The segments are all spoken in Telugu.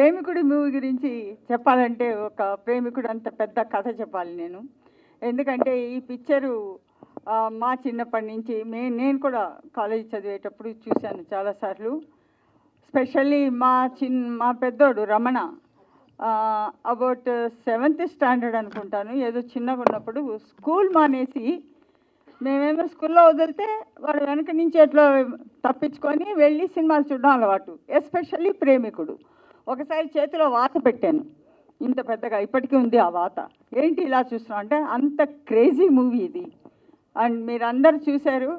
ప్రేమికుడి మూవీ గురించి చెప్పాలంటే ఒక ప్రేమికుడు అంత పెద్ద కథ చెప్పాలి నేను. ఎందుకంటే ఈ పిక్చరు మా చిన్నప్పటి నుంచి నేను కూడా కాలేజ్ చదివేటప్పుడు చూశాను చాలాసార్లు. స్పెషల్లీ మా పెద్దోడు రమణ అబౌట్ 7th స్టాండర్డ్ అనుకుంటాను, ఏదో చిన్నగా ఉన్నప్పుడు స్కూల్ మానేసి మేమేమో స్కూల్లో వదిలితే వాడు వెనక నుంచి ఎట్లా తప్పించుకొని వెళ్ళి సినిమాలు చూడడం అలవాటు. ఎస్పెషల్లీ ప్రేమికుడు. ఒకసారి చేతిలో వాత పెట్టాను, ఇంత పెద్దగా ఇప్పటికీ ఉంది ఆ వాత. ఏంటి ఇలా చూస్తున్నాం అంటే అంత క్రేజీ మూవీ ఇది. అండ్ మీరు అందరు చూశారు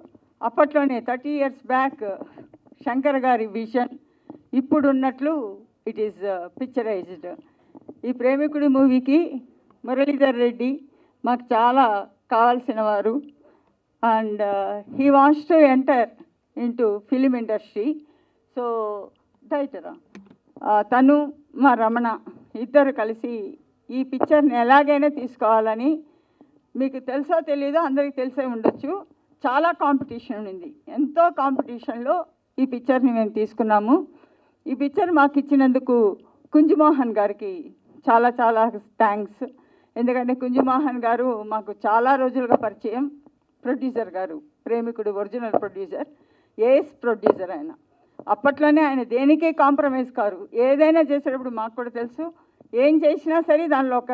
అప్పట్లోనే 30 years బ్యాక్ శంకర్ గారి విజన్ ఇప్పుడు ఉన్నట్లు ఇట్ ఈస్ పిక్చరైజ్డ్. ఈ ప్రేమికుడి మూవీకి మురళీధర్ రెడ్డి మాకు చాలా కావాల్సిన వారు. And he wants to enter into film industry. So డైరెక్టరా తను మా రమణ ఇద్దరు కలిసి ఈ పిక్చర్ని ఎలాగైనా తీసుకోవాలని, మీకు తెలుసో తెలీదో అందరికీ తెలిసే ఉండొచ్చు, చాలా కాంపిటీషన్ ఉంది. ఎంతో కాంపిటీషన్లో ఈ పిక్చర్ని మేము తీసుకున్నాము. ఈ పిక్చర్ మాకు ఇచ్చినందుకు కుంజుమోహన్ గారికి చాలా చాలా థ్యాంక్స్. ఎందుకంటే కుంజుమోహన్ గారు మాకు చాలా రోజులుగా పరిచయం. ప్రొడ్యూసర్ గారు, ప్రేమికుడు ఒరిజినల్ ప్రొడ్యూసర్, ఏఎస్ ప్రొడ్యూసర్ ఆయన. అప్పట్లోనే ఆయన దేనికే కాంప్రమైజ్ కారు. ఏదైనా చేసేటప్పుడు మాకు కూడా తెలుసు, ఏం చేసినా సరే దానిలో ఒక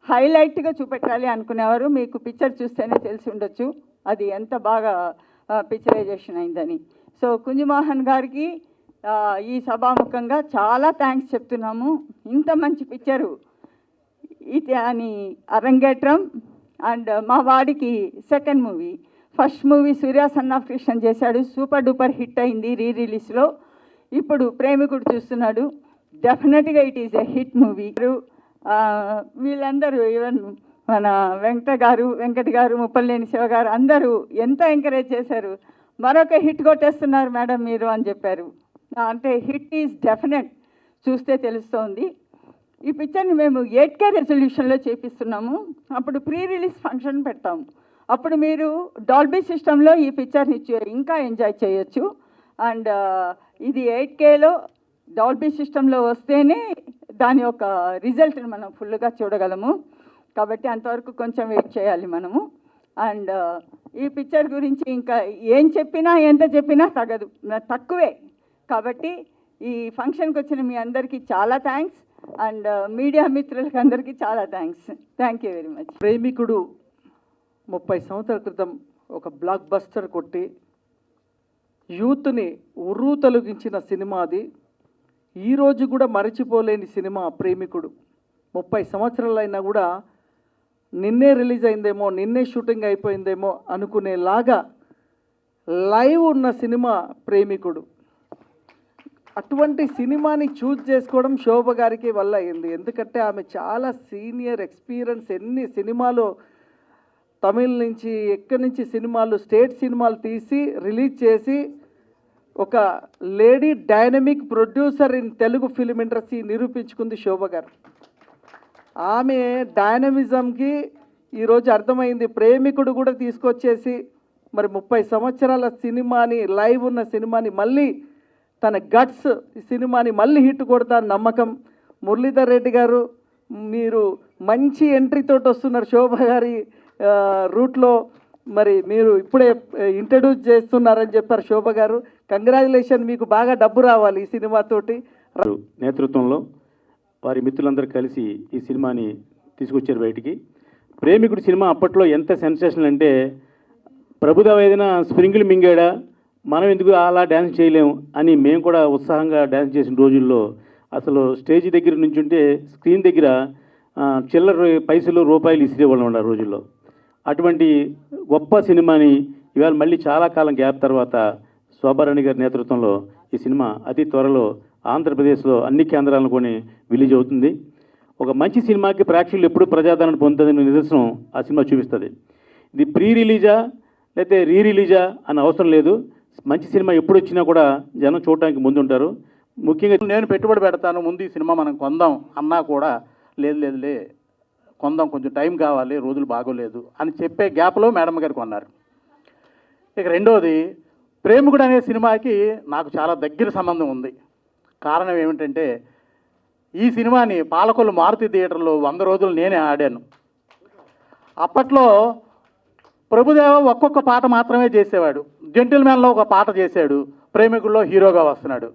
హైలైట్గా చూపెట్టాలి అనుకునేవారు. మీకు పిక్చర్ చూస్తేనే తెలిసి ఉండొచ్చు అది ఎంత బాగా పిక్చరైజేషన్ అయిందని. సో కుంజుమోహన్ గారికి ఈ సభాముఖంగా చాలా థ్యాంక్స్ చెప్తున్నాము. ఇంత మంచి పిక్చరు ఇది అని అరంగేట్రం. అండ్ మా వాడికి second movie, first movie Surya son of Krishna చేశాడు, సూపర్ డూపర్ హిట్ అయింది రిలీజ్లో. ఇప్పుడు ప్రేమికుడు చూస్తున్నాడు, డెఫినెట్గా it is a hit movie. వీళ్ళందరూ ఈవెన్ మన వెంకట్ గారు, ముప్పలేని శివ గారు అందరూ ఎంత ఎంకరేజ్ చేశారు. మరొక హిట్ కొట్టేస్తున్నారు మేడం మీరు అని చెప్పారు. అంటే హిట్ ఈజ్ డెఫినెట్, చూస్తే తెలుస్తోంది. ఈ పిక్చర్ని మేము 8K రెజల్యూషన్లో చేపిస్తున్నాము. అప్పుడు ప్రీ రిలీజ్ ఫంక్షన్ పెడతాము. అప్పుడు మీరు డాల్బీ సిస్టంలో ఈ పిక్చర్ని ఇంకా ఎంజాయ్ చేయొచ్చు. అండ్ ఇది 8Kలో డాల్బీ సిస్టంలో వస్తేనే దాని యొక్క రిజల్ట్ని మనం ఫుల్గా చూడగలము. కాబట్టి అంతవరకు కొంచెం వెయిట్ చేయాలి మనము. అండ్ ఈ పిక్చర్ గురించి ఇంకా ఏం చెప్పినా ఎంత చెప్పినా తక్కువే. కాబట్టి ఈ ఫంక్షన్కి వచ్చిన మీ అందరికీ చాలా థ్యాంక్స్. అండ్ మీడియా మిత్రులకి అందరికీ చాలా thanks. Thank you very much. ప్రేమికుడు 30 సంవత్సరాల క్రితం ఒక బ్లాక్ బస్టర్ కొట్టి యూత్ని ఉర్రూ తొలగించిన సినిమా అది. ఈరోజు కూడా మరచిపోలేని సినిమా ప్రేమికుడు. 30 సంవత్సరాలైనా కూడా నిన్నే రిలీజ్ అయిందేమో, నిన్నే షూటింగ్ అయిపోయిందేమో అనుకునేలాగా లైవ్ ఉన్న సినిమా ప్రేమికుడు. అటువంటి సినిమాని చూజ్ చేసుకోవడం శోభ గారికి వల్ల అయింది. ఎందుకంటే ఆమె చాలా సీనియర్ ఎక్స్పీరియన్స్, ఎన్ని సినిమాలు తమిళ్ నుంచి ఎక్కడి నుంచి సినిమాలు, స్టేట్ సినిమాలు తీసి రిలీజ్ చేసి ఒక lady dynamic producer in Telugu film industry నిరూపించుకుంది శోభ గారు. ఆమె డైనమిజంకి ఈరోజు అర్థమైంది. ప్రేమికుడు కూడా తీసుకొచ్చేసి మరి 30 సంవత్సరాల సినిమాని, లైవ్ ఉన్న సినిమాని మళ్ళీ తన గట్స్ సినిమాని మళ్ళీ హిట్ కొడతాను నమ్మకం. మురళీధర్ రెడ్డి గారు మీరు మంచి ఎంట్రీతోటి వస్తున్నారు శోభ గారి రూట్లో. మరి మీరు ఇప్పుడే ఇంట్రడ్యూస్ చేస్తున్నారని చెప్పారు శోభ గారు. కంగ్రాచులేషన్, మీకు బాగా డబ్బు రావాలి ఈ సినిమాతోటి. నేతృత్వంలో వారి మిత్రులందరూ కలిసి ఈ సినిమాని తీసుకొచ్చారు బయటికి. ప్రేమికుడు సినిమా అప్పట్లో ఎంత సెన్సేషన్ అంటే, ప్రభుదేవ ఏదైనా స్ప్రింగులు మింగాడా, మనం ఎందుకు అలా డ్యాన్స్ చేయలేము అని మేము కూడా ఉత్సాహంగా డ్యాన్స్ చేసిన రోజుల్లో అసలు స్టేజ్ దగ్గర నుంచి ఉంటే స్క్రీన్ దగ్గర చిల్లర పైసలు రూపాయలు ఇసిరేవాళ్ళు ఉన్న రోజుల్లో. అటువంటి గొప్ప సినిమాని ఇవాళ మళ్ళీ చాలా కాలం గ్యాప్ తర్వాత శోభారాణి గారి నేతృత్వంలో ఈ సినిమా అతి త్వరలో ఆంధ్రప్రదేశ్లో అన్ని కేంద్రాలను కొని రిలీజ్ అవుతుంది. ఒక మంచి సినిమాకి ప్రేక్షకులు ఎప్పుడు ప్రజాదరణ పొందుతుందని నిదర్శనం ఆ సినిమా చూపిస్తుంది. ఇది ప్రీ రిలీజా లేకపోతే రీ రిలీజా అని అవసరం లేదు. మంచి సినిమా ఎప్పుడు వచ్చినా కూడా జనం చూడటానికి ముందుంటారు. ముఖ్యంగా నేను పెట్టుబడి పెడతాను, ముందు ఈ సినిమా మనం కొందాం అన్నా కూడా లేదులే కొందాం, కొంచెం టైం కావాలి, రోజులు బాగోలేదు అని చెప్పే గ్యాప్లో మేడం గారు కొన్నారు. ఇక రెండోది, ప్రేమికుడు అనే సినిమాకి నాకు చాలా దగ్గర సంబంధం ఉంది. కారణం ఏమిటంటే ఈ సినిమాని పాలకొల్లు మారుతి థియేటర్లో 100 రోజులు నేనే ఆడాను. అప్పట్లో ప్రభుదేవ ఒక్కొక్క పాట మాత్రమే చేసేవాడు. జెంటిల్మ్యాన్లో ఒక పాట చేశాడు, ప్రేమికుల్లో హీరోగా వస్తున్నాడు.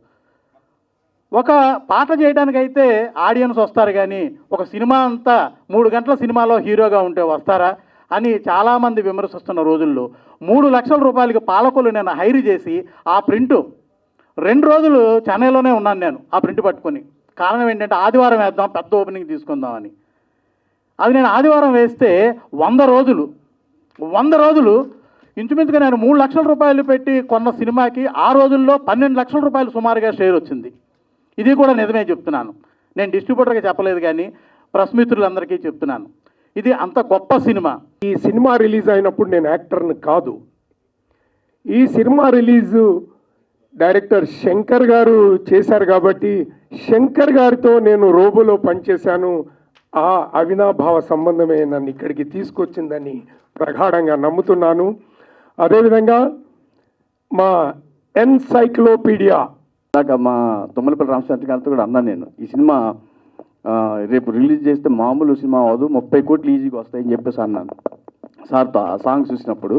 ఒక పాట చేయడానికైతే ఆడియన్స్ వస్తారు, కానీ ఒక సినిమా అంతా 3 గంటల సినిమాలో హీరోగా ఉంటే వస్తారా అని చాలామంది విమర్శిస్తున్న రోజుల్లో 3 లక్షల రూపాయలకి పాలకొల్లు నేను హైర్ చేసి ఆ ప్రింటు 2 రోజులు చెన్నైలోనే ఉన్నాను నేను ఆ ప్రింట్ పట్టుకొని. కారణం ఏంటంటే ఆదివారం వేద్దాం, పెద్ద ఓపెనింగ్ తీసుకుందామని. అది నేను ఆదివారం వేస్తే 100 రోజులు ఇంచుమించుగా నేను 3 లక్షల రూపాయలు పెట్టి కొన్న సినిమాకి ఆ రోజుల్లో 12 లక్షల రూపాయలు సుమారుగా షేర్ వచ్చింది. ఇది కూడా నిజమే చెప్తున్నాను, నేను డిస్ట్రిబ్యూటర్గా చెప్పలేదు కానీ ప్రెస్ మిత్రులందరికీ చెప్తున్నాను. ఇది అంత గొప్ప సినిమా. ఈ సినిమా రిలీజ్ అయినప్పుడు నేను యాక్టర్ని కాదు. ఈ సినిమా రిలీజు డైరెక్టర్ శంకర్ గారు చేశారు కాబట్టి శంకర్ గారితో నేను రోబోలో పనిచేశాను. ఆ అవినాభావ సంబంధమే నన్ను ఇక్కడికి తీసుకొచ్చిందని ప్రగాఢంగా నమ్ముతున్నాను. అదేవిధంగా మా ఎన్సైక్లోపీడియా మా తుమ్మలపల్లి రామచంద్ర గారితో కూడా అన్నాను నేను, ఈ సినిమా రేపు రిలీజ్ చేస్తే మామూలు సినిమా అవ్వదు, 30 కోట్లు ఈజీగా వస్తాయని చెప్పేసి అన్నాను సార్తో. ఆ సాంగ్ చూసినప్పుడు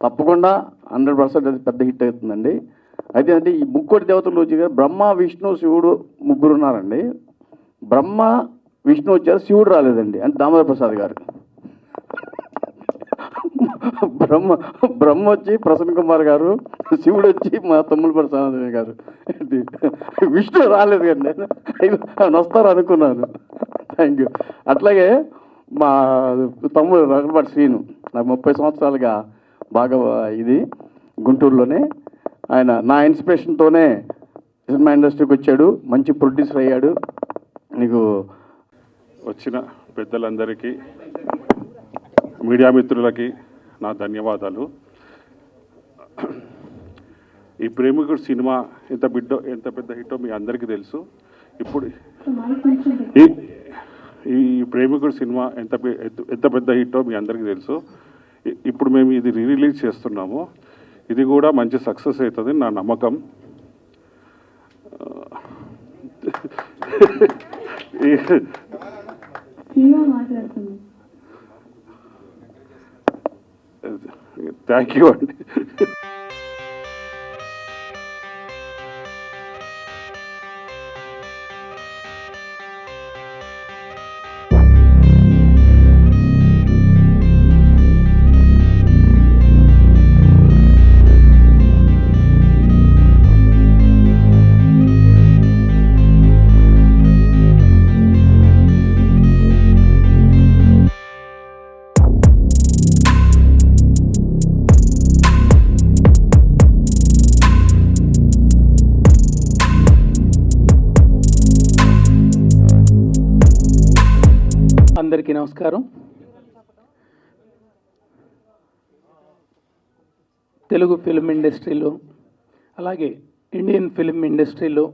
తప్పకుండా 100% అది పెద్ద హిట్ అవుతుందండి. అయితే అంటే ఈ ముక్కోటి దేవతలు వచ్చి బ్రహ్మ విష్ణు శివుడు 3 ఉన్నారండి. బ్రహ్మ విష్ణు వచ్చారు, శివుడు రాలేదండి, అంటే దామోదర ప్రసాద్ గారు. బ్రహ్మ వచ్చి ప్రసన్న కుమార్ గారు, శివుడు వచ్చి మా తమ్ముళ్ళపల్లి సాధన గారు, విష్ణు రాలేదు కానీ నేను వస్తారు అనుకున్నాను. Thank you. అట్లాగే మా తమ్ముడు రఘుపాటి శ్రీను, నాకు 30 సంవత్సరాలుగా బాగా ఇది గుంటూరులోనే, ఆయన నా ఇన్స్పిరేషన్తోనే సినిమా ఇండస్ట్రీకి వచ్చాడు, మంచి ప్రొడ్యూసర్ అయ్యాడు. నీకు వచ్చిన పెద్దలందరికీ, మీడియా మిత్రులకి నా ధన్యవాదాలు. ఈ ప్రేమికుడు సినిమా ఎంత పెద్ద హిట్టో మీ అందరికీ తెలుసు. ఇప్పుడు ఈ ప్రేమికుడు సినిమా ఎంత పెద్ద హిట్టో మీ అందరికీ తెలుసు. ఇప్పుడు మేము ఇది రిలీజ్ చేస్తున్నాము. ఇది కూడా మంచి సక్సెస్ అవుతుంది నా నమ్మకం. థ్యాంక్ యూ అండి. అందరికీ నమస్కారం. తెలుగు ఫిల్మ్ ఇండస్ట్రీలో అలాగే ఇండియన్ ఫిల్మ్ ఇండస్ట్రీలో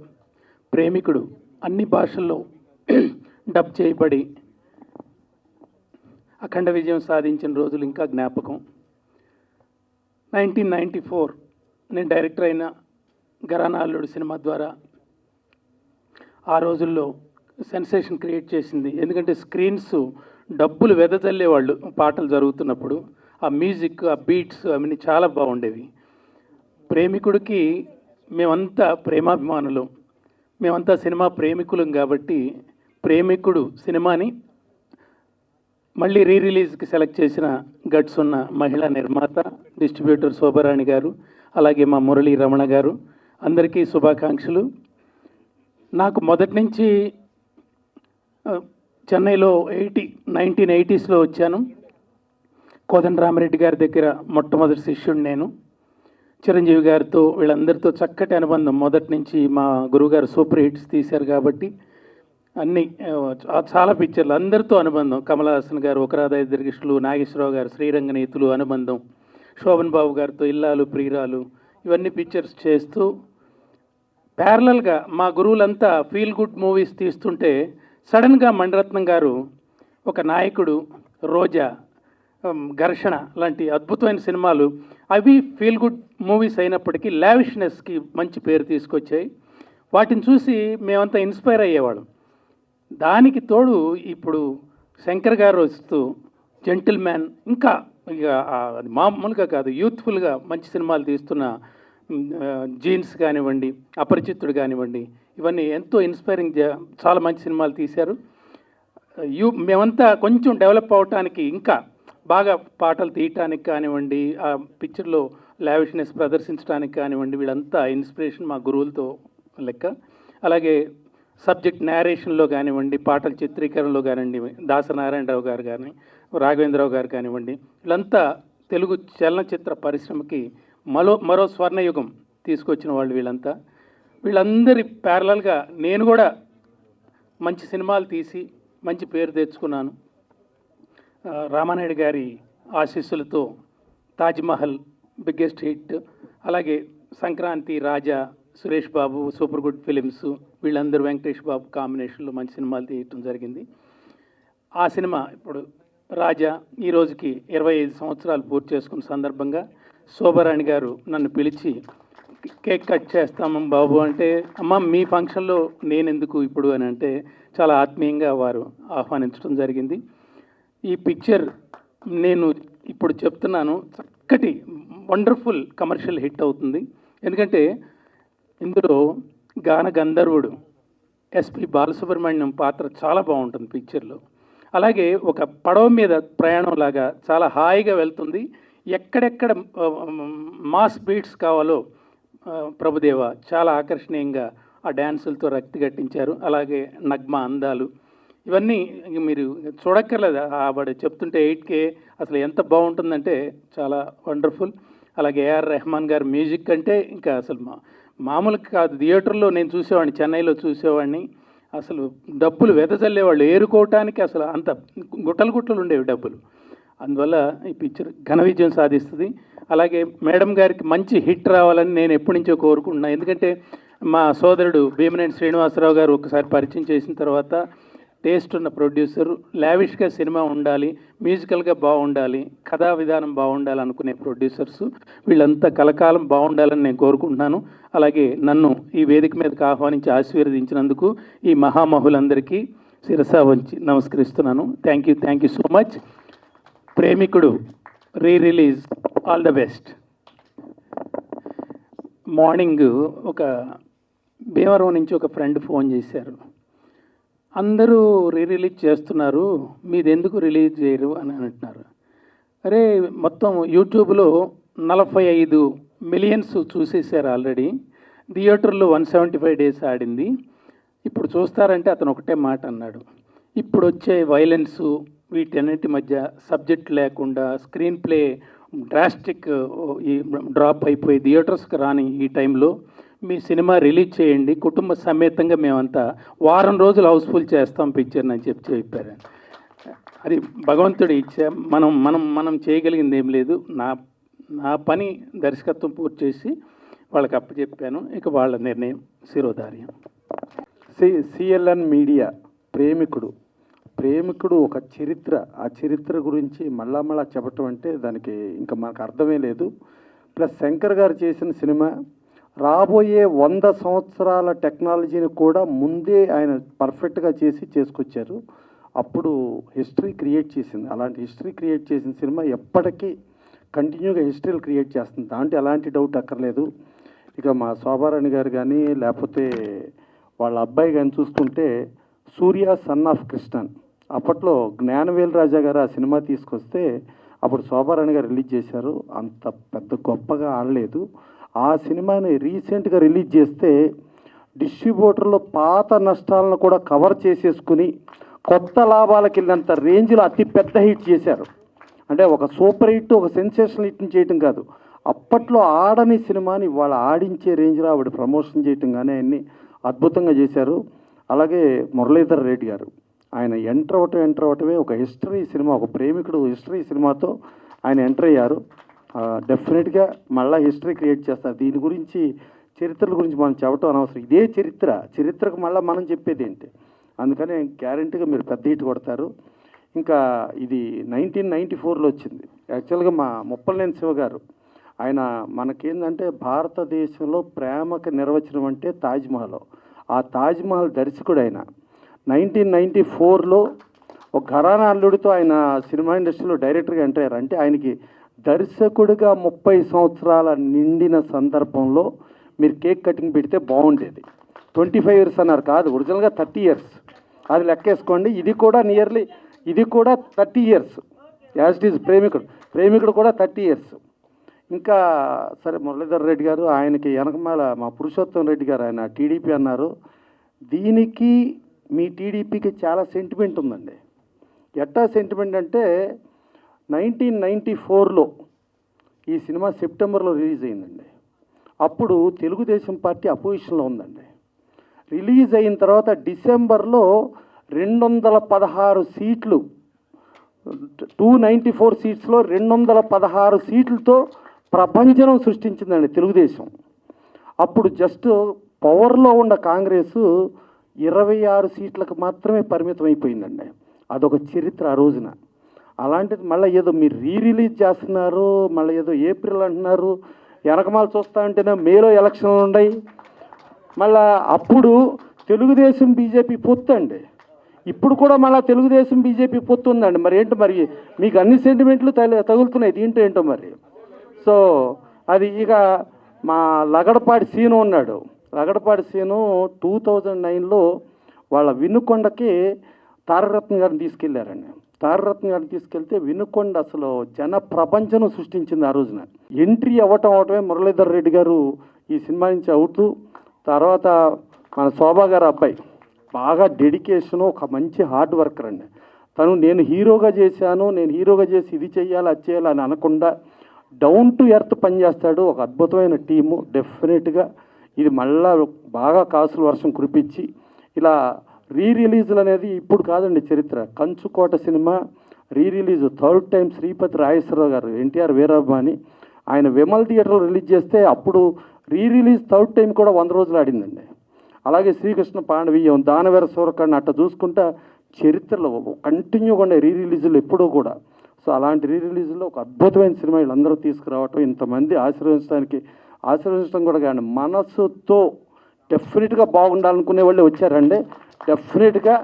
ప్రేమికుడు అన్ని భాషల్లో డబ్ చేయబడి అఖండ విజయం సాధించిన రోజులు ఇంకా జ్ఞాపకం. 1994 నేను డైరెక్టర్ అయిన ఘరానా అల్లుడు సినిమా ద్వారా ఆ రోజుల్లో సెన్సేషన్ క్రియేట్ చేసింది. ఎందుకంటే స్క్రీన్స్ డబ్బులు వెదజల్లేవాళ్ళు పాటలు జరుగుతున్నప్పుడు. ఆ మ్యూజిక్, ఆ బీట్స్ అవన్నీ చాలా బాగుండేవి. ప్రేమికుడికి మేమంతా ప్రేమాభిమానులు, మేమంతా సినిమా ప్రేమికులం కాబట్టి ప్రేమికుడు సినిమాని మళ్ళీ రిలీజ్కి సెలెక్ట్ చేసిన గట్స్ ఉన్న మహిళా నిర్మాత, డిస్ట్రిబ్యూటర్ శోభరాణి గారు, అలాగే మా మురళీ రమణ గారు, అందరికీ శుభాకాంక్షలు. నాకు మొదటి నుంచి చెన్నైలో 1980s వచ్చాను. కోదండరామిరెడ్డి గారి దగ్గర మొట్టమొదటి శిష్యుడు నేను. చిరంజీవి గారితో వీళ్ళందరితో చక్కటి అనుబంధం మొదటి నుంచి. మా గురువుగారు సూపర్ హిట్స్ తీశారు కాబట్టి అన్ని చాలా పిక్చర్లు అందరితో అనుబంధం. కమల్ హాసన్ గారు, ఒకరాధ దీర్ఘిష్టులు, నాగేశ్వరరావు గారు, శ్రీరంగనీతులు అనుబంధం, శోభన్ బాబు గారితో ఇల్లాలు ప్రియురాలు, ఇవన్నీ పిక్చర్స్ చేస్తూ ప్యారలల్గా మా గురువులంతా ఫీల్ గుడ్ మూవీస్ తీస్తుంటే సడన్గా మణిరత్నం గారు ఒక నాయకుడు, రోజా, ఘర్షణ లాంటి అద్భుతమైన సినిమాలు, అవి ఫీల్ గుడ్ మూవీస్ అయినప్పటికీ లావిష్నెస్కి మంచి పేరు తీసుకొచ్చాయి. వాటిని చూసి మేమంతా ఇన్స్పైర్ అయ్యేవాళ్ళం. దానికి తోడు ఇప్పుడు శంకర్ గారు వస్తూ జెంటిల్మ్యాన్, ఇంకా ఇక అది మామూలుగా కాదు, యూత్ఫుల్గా మంచి సినిమాలు తీస్తున్న జీన్స్ కానివ్వండి, అపరిచితుడు కానివ్వండి, ఇవన్నీ ఎంతో ఇన్స్పైరింగ్, చాలా మంచి సినిమాలు తీశారు. మేమంతా కొంచెం డెవలప్ అవటానికి, ఇంకా బాగా పాటలు తీయటానికి కానివ్వండి, ఆ పిక్చర్లో లావిష్నెస్ ప్రదర్శించడానికి కానివ్వండి, వీళ్ళంతా ఇన్స్పిరేషన్ మా గురువులతో లెక్క. అలాగే సబ్జెక్ట్ నేరేషన్లో కానివ్వండి, పాటల చిత్రీకరణలో కానివ్వండి, దాసనారాయణరావు గారు కానీ, రాఘవేంద్రరావు గారు కానివ్వండి, వీళ్ళంతా తెలుగు చలనచిత్ర పరిశ్రమకి మరో స్వర్ణయుగం తీసుకొచ్చిన వాళ్ళు వీళ్ళంతా. వీళ్ళందరి ప్యారలల్గా నేను కూడా మంచి సినిమాలు తీసి మంచి పేరు తెచ్చుకున్నాను. రామానాయుడు గారి ఆశీస్సులతో తాజ్మహల్ బిగ్గెస్ట్ హిట్, అలాగే సంక్రాంతి, రాజా, Suresh Babu, super good films, వీళ్ళందరూ వెంకటేష్ బాబు కాంబినేషన్లో మంచి సినిమాలు తీయటం జరిగింది. ఆ సినిమా ఇప్పుడు రాజా ఈ రోజుకి 25 సంవత్సరాలు పూర్తి చేసుకున్న సందర్భంగా శోభారాణి గారు నన్ను పిలిచి కేక్ కట్ చేస్తాము బాబు అంటే, అమ్మ మీ ఫంక్షన్లో నేనెందుకు ఇప్పుడు అని అంటే, చాలా ఆత్మీయంగా వారు ఆహ్వానించడం జరిగింది. ఈ పిక్చర్ నేను ఇప్పుడు చెప్తున్నాను, చక్కటి వండర్ఫుల్ కమర్షియల్ హిట్ అవుతుంది. ఎందుకంటే ఇందులో గాన గంధర్వుడు ఎస్పి బాలసుబ్రహ్మణ్యం పాత్ర చాలా బాగుంటుంది పిక్చర్లో. అలాగే ఒక పడవ మీద ప్రయాణం లాగా చాలా హాయిగా వెళ్తుంది. ఎక్కడెక్కడ మాస్ బీట్స్ కావాలో ప్రభుదేవ చాలా ఆకర్షణీయంగా ఆ డ్యాన్సులతో రక్తి గట్టించారు. అలాగే నగ్మ అందాలు, ఇవన్నీ మీరు చూడక్కర్లేదు, వాడు చెప్తుంటే 8K అసలు ఎంత బాగుంటుందంటే చాలా వండర్ఫుల్. అలాగే ఏఆర్ రెహమాన్ గారు మ్యూజిక్ అంటే ఇంకా అసలు మామూలుగా కాదు. థియేటర్లో నేను చూసేవాడిని, చెన్నైలో చూసేవాడిని. అసలు డబ్బులు వెదజల్లేవాళ్ళు, ఏరుకోవటానికి అసలు అంత గుట్టలు ఉండేవి డబ్బులు. అందువల్ల ఈ పిక్చర్ ఘన విజయం సాధిస్తుంది. అలాగే మేడం గారికి మంచి హిట్ రావాలని నేను ఎప్పటి నుంచో కోరుకుంటున్నాను. ఎందుకంటే మా సోదరుడు భీమనేని శ్రీనివాసరావు గారు ఒకసారి పరిచయం చేసిన తర్వాత, టేస్ట్ ఉన్న ప్రొడ్యూసర్, లావిష్గా సినిమా ఉండాలి, మ్యూజికల్గా బాగుండాలి, కథా విధానం బాగుండాలి అనుకునే ప్రొడ్యూసర్స్ వీళ్ళంతా కలకాలం బాగుండాలని నేను కోరుకుంటున్నాను. అలాగే నన్ను ఈ వేదిక మీదకి ఆహ్వానించి ఆశీర్వదించినందుకు ఈ మహామహులందరికీ శిరసా వంచి నమస్కరిస్తున్నాను. Thank you so much. Premikudu release, all the best. Morning ఒక భీమవరం నుంచి ఒక ఫ్రెండ్ ఫోన్ చేశారు, అందరూ రిలీజ్ చేస్తున్నారు, మీది ఎందుకు రిలీజ్ చేయరు అని అంటున్నారు. అరే మొత్తం యూట్యూబ్లో 45 మిలియన్స్ చూసేసారు ఆల్రెడీ, థియేటర్లో 175 డేస్ ఆడింది, ఇప్పుడు చూస్తారంటే అతను ఒకటే మాట అన్నాడు, ఇప్పుడు వచ్చే వైలెన్సు వీటన్నిటి మధ్య సబ్జెక్ట్ లేకుండా స్క్రీన్ ప్లే డ్రాస్టిక్ ఈ డ్రాప్ అయిపోయి థియేటర్స్కి రాని ఈ టైంలో మీ సినిమా రిలీజ్ చేయండి, కుటుంబ సమేతంగా మేమంతా వారం రోజులు హౌస్ఫుల్ చేస్తాం పిక్చర్ని అని చెప్పారు. అది భగవంతుడి ఇచ్చా, మనం చేయగలిగింది ఏం లేదు. నా పని దర్శకత్వం పూర్తి చేసి వాళ్ళకి అప్పచెప్పాను, ఇక వాళ్ళ నిర్ణయం శిరోధార్యం. సిఎల్ఎన్ మీడియా ప్రేమికుడు ఒక చరిత్ర, ఆ చరిత్ర గురించి మళ్ళా చెప్పటం అంటే దానికి ఇంకా మనకు అర్థమే లేదు. ప్లస్ శంకర్ గారు చేసిన సినిమా రాబోయే 100 సంవత్సరాల టెక్నాలజీని కూడా ముందే ఆయన పర్ఫెక్ట్గా చేసుకొచ్చారు. అప్పుడు హిస్టరీ క్రియేట్ చేసింది. అలాంటి హిస్టరీ క్రియేట్ చేసిన సినిమా ఎప్పటికీ కంటిన్యూగా హిస్టరీలు క్రియేట్ చేస్తుంది, దాంట్లో ఎలాంటి డౌట్ అక్కర్లేదు. ఇక మా శోభారాణి గారు కానీ లేకపోతే వాళ్ళ అబ్బాయి కానీ చూసుకుంటే సూర్య సన్ ఆఫ్ కృష్ణన్, అప్పట్లో జ్ఞానవేల్ రాజా గారు ఆ సినిమా తీసుకొస్తే అప్పుడు శోభారాణి గారు రిలీజ్ చేశారు. అంత పెద్ద గొప్పగా ఆడలేదు. ఆ సినిమాని రీసెంట్గా రిలీజ్ చేస్తే డిస్ట్రిబ్యూటర్లు పాత నష్టాలను కూడా కవర్ చేసేసుకుని కొత్త లాభాలకు వెళ్ళినంత రేంజ్లో అతి పెద్ద హిట్ చేశారు. అంటే ఒక సూపర్ హిట్, ఒక సెన్సేషనల్ హిట్ని చేయటం కాదు, అప్పట్లో ఆడని సినిమాని వాళ్ళ ఆడించే రేంజ్లో ఆవిడ ప్రమోషన్ చేయటం కానీ అన్నీ అద్భుతంగా చేశారు. అలాగే మురళీధర్ రెడ్డి గారు, ఆయన ఎంటర్ అవటమే ఒక హిస్టరీ సినిమా, ఒక ప్రేమికుడు హిస్టరీ సినిమాతో ఆయన ఎంటర్ అయ్యారు. డెఫినెట్గా మళ్ళీ హిస్టరీ క్రియేట్ చేస్తారు. దీని గురించి చరిత్రల గురించి మనం చెప్పడం అనవసరం, ఇదే చరిత్రకు మళ్ళీ మనం చెప్పేది ఏంటి, అందుకని గ్యారంటీగా మీరు పెద్ద హిట్ కొడతారు. ఇంకా ఇది 1994లో వచ్చింది. యాక్చువల్గా మా ముప్పలనేని శివ గారు, ఆయన మనకేందంటే భారతదేశంలో ప్రేమకు నిర్వచనం అంటే తాజ్మహల్, ఆ తాజ్మహల్ దర్శకుడు ఆయన. 1994లో ఒక ఘరానా అల్లుడితో ఆయన సినిమా ఇండస్ట్రీలో డైరెక్టర్గా ఎంటర్ అయ్యారు. అంటే ఆయనకి దర్శకుడిగా 30 సంవత్సరాల నిండిన సందర్భంలో మీరు కేక్ కటింగ్ పెడితే బాగుండేది. 25 ఇయర్స్ అన్నారు, కాదు ఒరిజినల్గా 30 ఇయర్స్. అది లెక్కేసుకోండి. ఇది కూడా 30 ఇయర్స్. యాజ్ ఇట్ ఈజ్ ప్రేమికుడు కూడా 30 ఇయర్స్. ఇంకా సరే మురళీధర్ రెడ్డి గారు, ఆయనకి వెనకమాల మా పురుషోత్తం రెడ్డి గారు, ఆయన టీడీపీ అన్నారు. దీనికి మీ టీడీపీకి చాలా సెంటిమెంట్ ఉందండి. ఎట్టా సెంటిమెంట్ అంటే 1994లో ఈ సినిమా సెప్టెంబర్లో రిలీజ్ అయిందండి. అప్పుడు తెలుగుదేశం పార్టీ అపోజిషన్లో ఉందండి. రిలీజ్ అయిన తర్వాత డిసెంబర్లో 216 సీట్లు, 294 సీట్స్లో 216 సీట్లతో ప్రపంచం సృష్టించిందండి తెలుగుదేశం. అప్పుడు జస్ట్ పవర్లో ఉన్న కాంగ్రెస్ 26 సీట్లకు మాత్రమే పరిమితం అయిపోయిందండి. అదొక చరిత్ర ఆ రోజున. అలాంటిది మళ్ళీ ఏదో మీరు రిలీజ్ చేస్తున్నారు, మళ్ళీ ఏదో ఏప్రిల్ అంటున్నారు. వెనకమాల చూస్తూ ఉంటేనే మేలో ఎలక్షన్లు ఉన్నాయి. మళ్ళా అప్పుడు తెలుగుదేశం బీజేపీ పొత్తు అండి. ఇప్పుడు కూడా మళ్ళీ తెలుగుదేశం బీజేపీ పొత్తు ఉందండి. మరి ఏంటో మరి మీకు అన్ని సెంటిమెంట్లు తగులుతున్నాయి, దీంట్లో ఏంటో మరి. సో అది ఇక మా లగడపాటి సీను ఉన్నాడు. లగడపాటి సీను 2009లో వాళ్ళ వినుకొండకి తారకరత్న గారిని తీసుకెళ్లారండి. తారకరత్న గారిని తీసుకెళ్తే వినుకొండ అసలు జన ప్రపంచం సృష్టించింది ఆ రోజున. ఎంట్రీ అవటమే మురళీధర్ రెడ్డి గారు ఈ సినిమా నుంచి అవుతూ, తర్వాత మన శోభా గారు అబ్బాయి బాగా డెడికేషను, ఒక మంచి హార్డ్ వర్కర్ అండి. తను నేను హీరోగా చేసి ఇది చేయాలి అది చేయాలి అని అనకుండా డౌన్ టు ఎర్త్ పనిచేస్తాడు. ఒక అద్భుతమైన టీము. డెఫినెట్గా ఇది మళ్ళా బాగా కాసుల వర్షం కురిపించి ఇలా రిలీజులు అనేది ఇప్పుడు కాదండి చరిత్ర. Kanchukota cinema release 3rd time Sripathi Rajeswararao గారు, ఎన్టీఆర్ వీరాభిమాని, ఆయన విమల్ థియేటర్లో రిలీజ్ చేస్తే అప్పుడు రిలీజ్ 3rd టైం కూడా 100 రోజులు ఆడిందండి. అలాగే శ్రీకృష్ణ పాండవీయం, దానవీర సూరకర్ణ అట్లా చూసుకుంటా చరిత్రలో కంటిన్యూగా ఉండే రిలీజులు ఎప్పుడూ కూడా. సో అలాంటి రిలీజుల్లో ఒక అద్భుతమైన సినిమా వీళ్ళందరూ తీసుకురావటం, ఇంతమంది ఆశీర్వదించడం కూడా కానీ మనసుతో డెఫినెట్గా బాగుండాలనుకునే వాళ్ళే వచ్చారండి. డెఫినెట్గా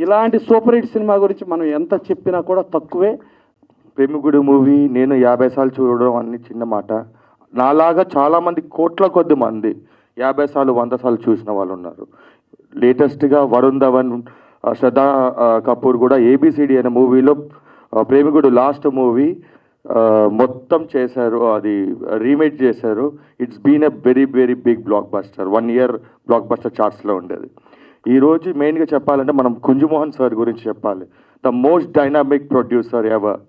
ఇలాంటి సూపర్ హిట్ సినిమా గురించి మనం ఎంత చెప్పినా కూడా తక్కువే. ప్రేమికుడు మూవీ నేను 50 సార్లు చూడడం అన్ని చిన్న మాట. నాలాగా చాలామంది కోట్ల కొద్ది మంది 50 సార్లు 100 సార్లు చూసిన వాళ్ళు ఉన్నారు. లేటెస్ట్గా వరుణ్ ధవన్, శ్రద్ధా కపూర్ కూడా ABCD అనే మూవీలో ప్రేమికుడు లాస్ట్ మూవీ మొత్తం చేశారు, అది రీమేక్ చేశారు. It's been a very very big blockbuster. 1 year blockbuster చార్ట్స్లో ఉండేది. ఈరోజు మెయిన్గా చెప్పాలంటే మనం కుంజుమోహన్ సార్ గురించి చెప్పాలి. The most dynamic producer ever.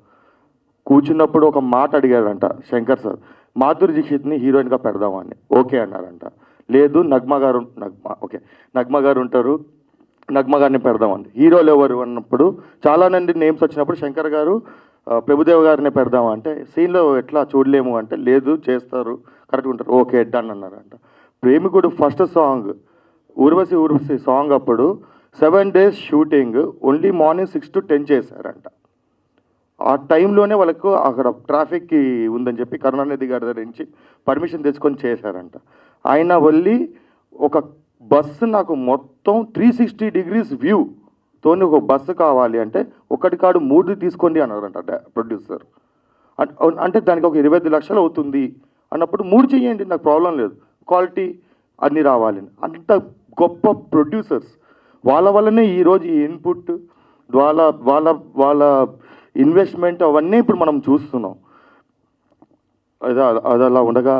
కూర్చున్నప్పుడు ఒక మాట అడిగారంట శంకర్ సార్, మాధురి దీక్షిత్ని హీరోయిన్గా పెడదామని. ఓకే అన్నారంట. లేదు నగ్మ గారు ఉంటారు, నగ్మ గారిని పెడదామని. హీరోలు ఎవరు అన్నప్పుడు చాలా మంది నేమ్స్ వచ్చినప్పుడు శంకర్ గారు ప్రభుదేవ్ గారిని పెడదామంటే సీన్లో ఎట్లా చూడలేము అంటే లేదు చేస్తారు, కరెక్ట్గా ఉంటారు, ఓకే డన్ అన్నారంట. ప్రేమికుడు ఫస్ట్ సాంగ్ ఊర్వశి సాంగ్ అప్పుడు 7 days shooting, only morning 6 to 10 చేశారంట. ఆ టైంలోనే వాళ్ళకు అక్కడ ట్రాఫిక్కి ఉందని చెప్పి కరుణానిధి గారి దగ్గర నుంచి పర్మిషన్ తెచ్చుకొని చేశారంట. ఆయన వెళ్ళి ఒక బస్సు నాకు మొత్తం 360 degrees వ్యూతోని ఒక బస్సు కావాలి అంటే ఒకటి కాడు 3 తీసుకోండి అన్నారంట ప్రొడ్యూసర్. అంటే దానికి ఒక 25 లక్షలు అవుతుంది అన్నప్పుడు 3 చేయండి, నాకు ప్రాబ్లం లేదు, క్వాలిటీ అన్నీ రావాలి. అంత గొప్ప ప్రొడ్యూసర్స్. వాళ్ళ వల్లనే ఈరోజు ఈ ఇన్పుట్ వాళ్ళ ఇన్వెస్ట్మెంట్ అవన్నీ ఇప్పుడు మనం చూస్తున్నాం. అది అలా ఉండగా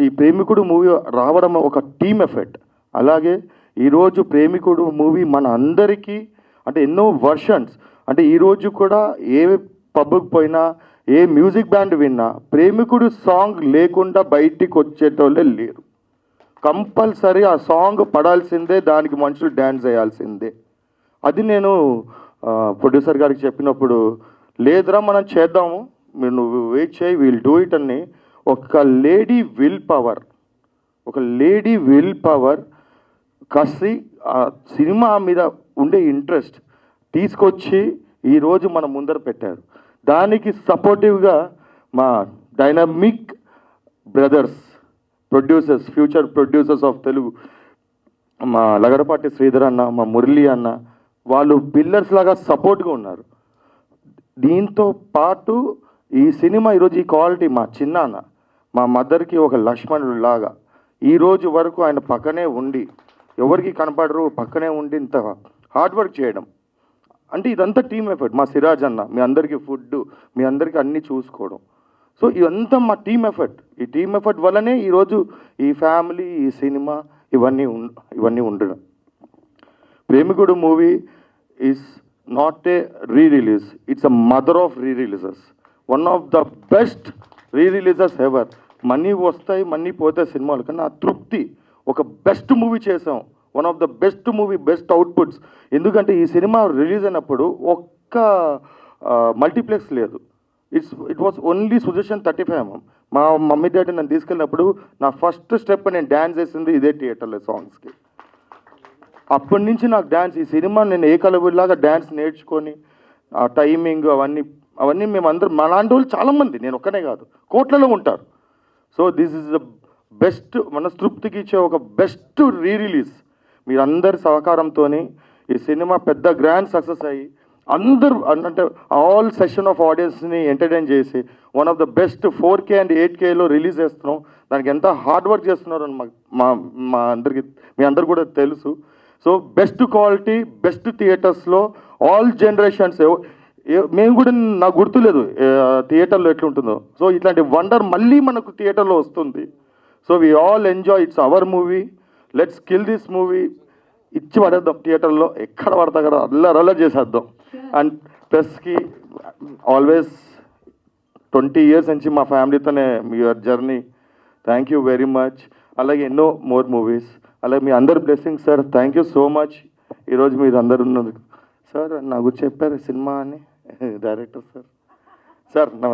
ఈ ప్రేమికుడు మూవీ రావడం ఒక టీమ్ ఎఫెక్ట్. అలాగే ఈరోజు ప్రేమికుడు మూవీ మన అందరికీ అంటే ఎన్నో వర్షన్స్, అంటే ఈరోజు కూడా ఏ పబ్కి పోయినా ఏ మ్యూజిక్ బ్యాండ్ విన్నా ప్రేమికుడు సాంగ్ లేకుండా బయటికి వచ్చేటోళ్ళే లేరు. కంపల్సరీ ఆ సాంగ్ పడాల్సిందే, దానికి మనుషులు డ్యాన్స్ చేయాల్సిందే. అది నేను ప్రొడ్యూసర్ గారికి చెప్పినప్పుడు లేదురా మనం చేద్దాము, మీరు నువ్వు వెయిట్ చేయి, విల్ డూ ఇట్ అని ఒక లేడీ విల్ పవర్ కసి ఆ సినిమా మీద ఉండే ఇంట్రెస్ట్ తీసుకొచ్చి ఈరోజు మన ముందర పెట్టారు. దానికి సపోర్టివ్గా మా dynamic brothers producers, future producers of Telugu మా లగడపాటి శ్రీధర్ అన్న, మా మురళి అన్న, వాళ్ళు పిల్లర్స్ లాగా సపోర్ట్గా ఉన్నారు. దీంతో పాటు ఈ సినిమా ఈరోజు ఈ క్వాలిటీ మా చిన్నాన్న, మా మదర్కి ఒక లక్ష్మణుడు లాగా ఈరోజు వరకు ఆయన పక్కనే ఉండి, ఎవరికి కనపడరు, పక్కనే ఉండి ఇంత హార్డ్ వర్క్ చేయడం అంటే ఇదంతా టీమ్ ఎఫర్ట్. మా సిరాజ్ అన్న మీ అందరికీ ఫుడ్, మీ అందరికీ అన్నీ చూసుకోవడం. సో ఇదంతా మా టీమ్ ఎఫర్ట్. ఈ టీమ్ ఎఫర్ట్ వల్లనే ఈరోజు ఈ ఫ్యామిలీ, ఈ సినిమా ఇవన్నీ ఉండడం. Premikudu movie is not a re-release, it's a mother of re-releases. One of the best re-releases ever. Money వస్తాయి, మనీ పోతాయి సినిమాలు, కానీ ఆ తృప్తి, ఒక బెస్ట్ మూవీ చేసాం, one of the best movie, best outputs. ఎందుకంటే ఈ సినిమా రిలీజ్ అయినప్పుడు ఒక్క మల్టీప్లెక్స్ లేదు. It was only suggestion 35mm. మా మమ్మీ డాడీ నన్ను తీసుకెళ్ళినప్పుడు నా ఫస్ట్ స్టెప్ నేను డ్యాన్స్ చేసింది ఇదే థియేటర్లో సాంగ్స్కి. అప్పటి నుంచి నాకు డ్యాన్స్, ఈ సినిమా నేను ఏకలవ్యుడిలాగా డ్యాన్స్ నేర్చుకొని ఆ టైమింగ్ అవన్నీ మేమందరం, మా లాంటి వాళ్ళు చాలామంది, నేను ఒక్కనే కాదు, కోట్లలో ఉంటారు. So this is the best, మనస్తృప్తికి ఇచ్చే ఒక బెస్ట్ రీ-రిలీజ్. మీరందరి సహకారంతో ఈ సినిమా పెద్ద గ్రాండ్ సక్సెస్ అయ్యి అందరూ అంటే ఆల్ సెషన్ ఆఫ్ ఆడియన్స్ని ఎంటర్టైన్ చేసి one of the best 4K and 8Kలో రిలీజ్ చేస్తున్నాం. దానికి ఎంత హార్డ్ వర్క్ చేస్తున్నారు అని మా అందరికి, మీ అందరు కూడా తెలుసు. సో బెస్ట్ క్వాలిటీ, బెస్ట్ థియేటర్స్లో ఆల్ జనరేషన్స్. మేము కూడా, నాకు గుర్తులేదు థియేటర్లో ఎట్లుంటుందో. సో ఇట్లాంటి వండర్ మళ్ళీ మనకు థియేటర్లో వస్తుంది. So we all enjoy, it's our movie, let's kill this movie. ఇచ్చి పడేద్దాం థియేటర్లో, ఎక్కడ పడతా కదా అల్లరల్ల చేసేద్దాం. అండ్ ప్రెస్కి ఆల్వేస్ 20 years నుంచి మా ఫ్యామిలీతోనే మీ journey. Thank you very much. అలాగే ఎన్నో మోర్ మూవీస్. అలాగే మీ అందరు blessings sir. Thank you so much. ఈరోజు మీరు అందరు ఉన్నందుకు. సార్ నాకు చెప్పారు సినిమా అని డైరెక్టర్ సార్. సార్ నమస్తే.